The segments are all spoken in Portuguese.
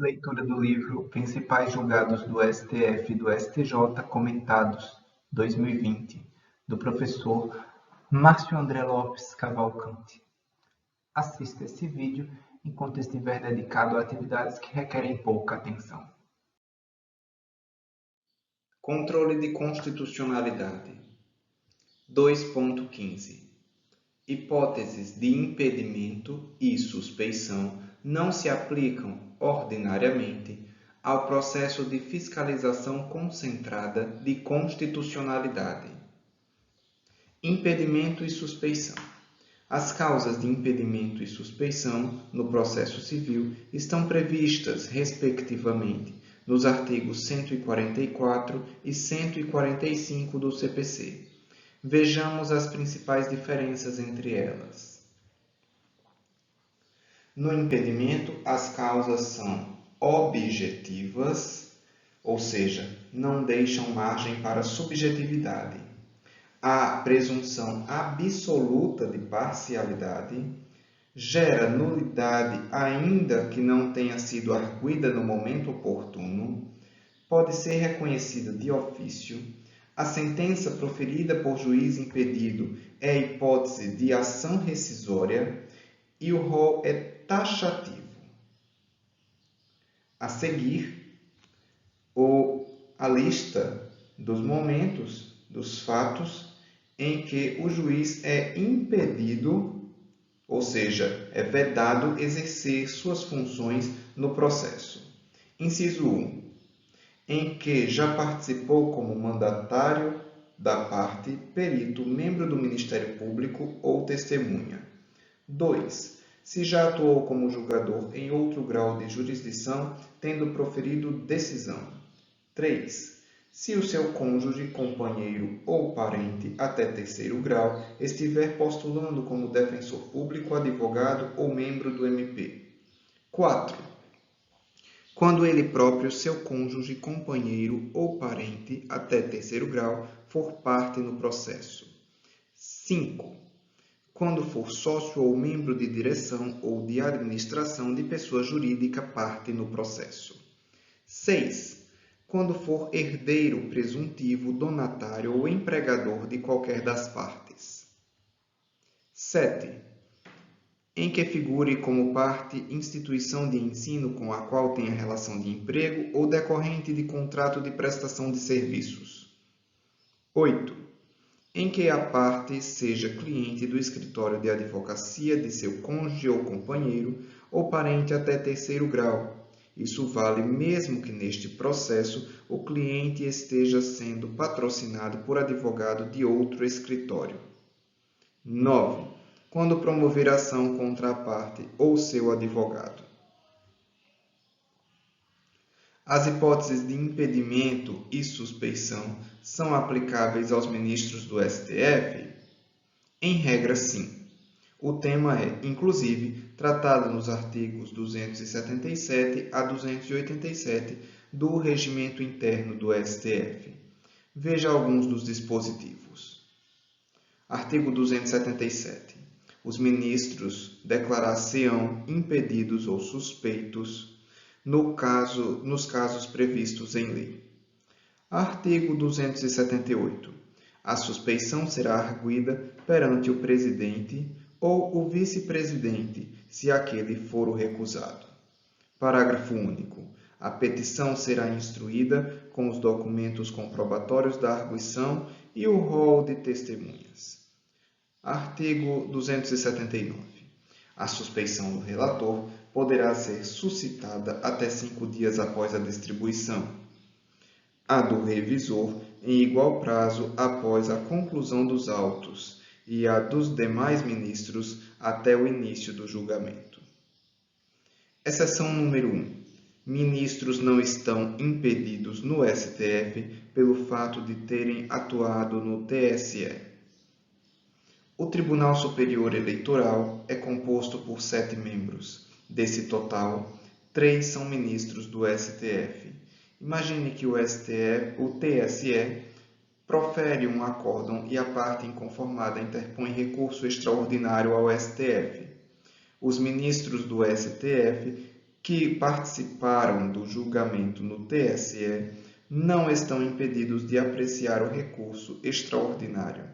Leitura do livro Principais Julgados do STF e do STJ comentados, 2020, do professor Márcio André Lopes Cavalcante. Assista esse vídeo enquanto estiver dedicado a atividades que requerem pouca atenção. Controle de constitucionalidade. 2.15. Hipóteses de impedimento e suspeição não se aplicam, ordinariamente, ao processo de fiscalização concentrada de constitucionalidade. Impedimento e suspeição. As causas de impedimento e suspeição no processo civil estão previstas, respectivamente, nos artigos 144 e 145 do CPC. Vejamos as principais diferenças entre elas. No impedimento, as causas são objetivas, ou seja, não deixam margem para subjetividade. Há presunção absoluta de parcialidade, gera nulidade ainda que não tenha sido arguida no momento oportuno, pode ser reconhecida de ofício, a sentença proferida por juiz impedido é hipótese de ação rescisória e o rol é taxativo. A seguir, a lista dos momentos, dos fatos em que o juiz é impedido, ou seja, é vedado exercer suas funções no processo. Inciso 1. Em que já participou como mandatário da parte, perito, membro do Ministério Público ou testemunha. 2. Se já atuou como julgador em outro grau de jurisdição, tendo proferido decisão. 3. Se o seu cônjuge, companheiro ou parente até terceiro grau estiver postulando como defensor público, advogado ou membro do MP. 4. Quando ele próprio, seu cônjuge, companheiro ou parente até terceiro grau for parte no processo. 5. Quando for sócio ou membro de direção ou de administração de pessoa jurídica parte no processo. 6. Quando for herdeiro presuntivo, donatário ou empregador de qualquer das partes. 7. Em que figure como parte instituição de ensino com a qual tenha relação de emprego ou decorrente de contrato de prestação de serviços. 8. Em que a parte seja cliente do escritório de advocacia de seu cônjuge ou companheiro ou parente até terceiro grau. Isso vale mesmo que neste processo o cliente esteja sendo patrocinado por advogado de outro escritório. 9. Quando promover ação contra a parte ou seu advogado. As hipóteses de impedimento e suspeição são aplicáveis aos ministros do STF? Em regra, sim. O tema é, inclusive, tratado nos artigos 277 a 287 do Regimento Interno do STF. Veja alguns dos dispositivos. Artigo 277. Os ministros declarar-se-ão impedidos ou suspeitos nos casos previstos em lei. Artigo 278. A suspeição será arguida perante o presidente ou o vice-presidente, se aquele for o recusado. Parágrafo único. A petição será instruída com os documentos comprobatórios da arguição e o rol de testemunhas. Artigo 279. A suspeição do relator poderá ser suscitada até 5 dias após a distribuição. A do revisor, em igual prazo após a conclusão dos autos, e a dos demais ministros até o início do julgamento. Exceção número 1. Ministros não estão impedidos no STF pelo fato de terem atuado no TSE. O Tribunal Superior Eleitoral é composto por 7 membros. Desse total, 3 são ministros do STF. Imagine que o TSE, profere um acórdão e a parte inconformada interpõe recurso extraordinário ao STF. Os ministros do STF que participaram do julgamento no TSE não estão impedidos de apreciar o recurso extraordinário.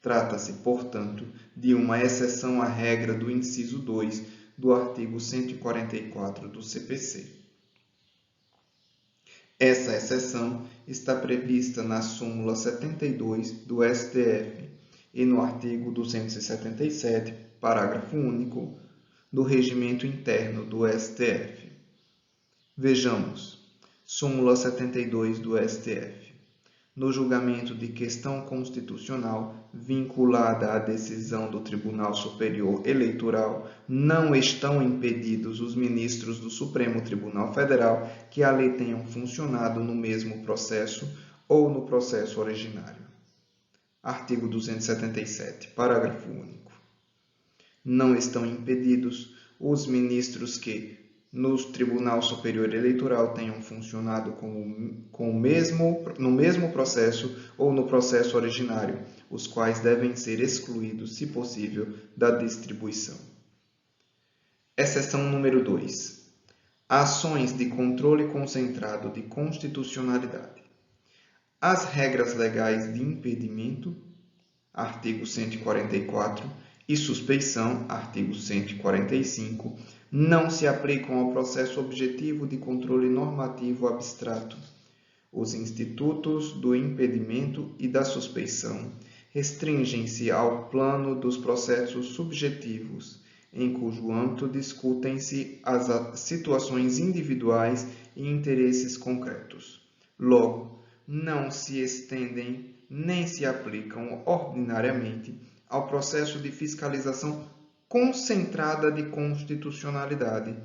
Trata-se, portanto, de uma exceção à regra do inciso 2 do artigo 144 do CPC. Essa exceção está prevista na súmula 72 do STF e no artigo 277, parágrafo único, do Regimento Interno do STF. Vejamos, súmula 72 do STF. No julgamento de questão constitucional vinculada à decisão do Tribunal Superior Eleitoral, não estão impedidos os ministros do Supremo Tribunal Federal que ali tenham funcionado no mesmo processo ou no processo originário. Artigo 277, parágrafo único. Não estão impedidos os ministros que, no Tribunal Superior Eleitoral, tenham funcionado no mesmo processo ou no processo originário, os quais devem ser excluídos, se possível, da distribuição. Exceção número 2. Ações de controle concentrado de constitucionalidade. As regras legais de impedimento, artigo 144, e suspeição, artigo 145, não se aplicam ao processo objetivo de controle normativo abstrato. Os institutos do impedimento e da suspeição restringem-se ao plano dos processos subjetivos, em cujo âmbito discutem-se as situações individuais e interesses concretos. Logo, não se estendem nem se aplicam ordinariamente ao processo de fiscalização concentrada de constitucionalidade.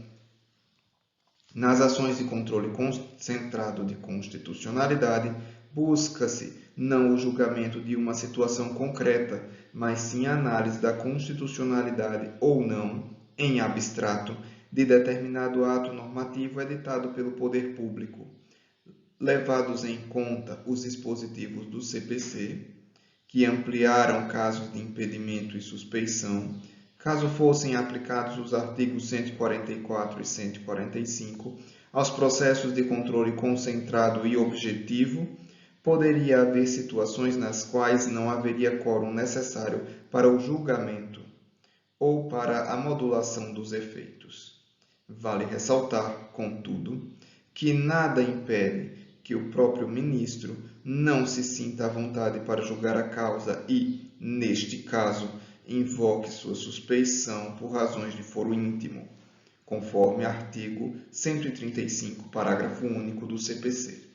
Nas ações de controle concentrado de constitucionalidade, busca-se não o julgamento de uma situação concreta, mas sim a análise da constitucionalidade ou não, em abstrato, de determinado ato normativo editado pelo poder público, levados em conta os dispositivos do CPC, que ampliaram casos de impedimento e suspeição, caso fossem aplicados os artigos 144 e 145 aos processos de controle concentrado e objetivo, poderia haver situações nas quais não haveria quórum necessário para o julgamento ou para a modulação dos efeitos. Vale ressaltar, contudo, que nada impede que o próprio ministro não se sinta à vontade para julgar a causa e, neste caso, invoque sua suspeição por razões de foro íntimo, conforme artigo 135, parágrafo único do CPC,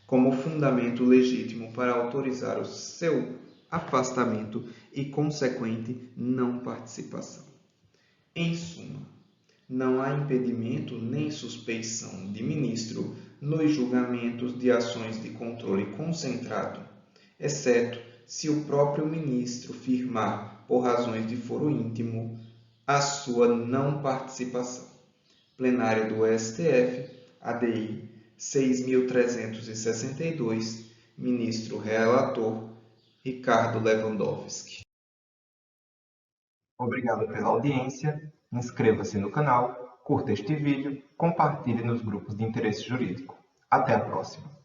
como fundamento legítimo para autorizar o seu afastamento e consequente não participação. Em suma, não há impedimento nem suspeição de ministro nos julgamentos de ações de controle concentrado, exceto se o próprio ministro firmar, por razões de foro íntimo, a sua não participação. Plenário do STF, ADI 6.362, ministro relator Ricardo Lewandowski. Obrigado pela audiência, inscreva-se no canal, curta este vídeo, compartilhe nos grupos de interesse jurídico. Até a próxima!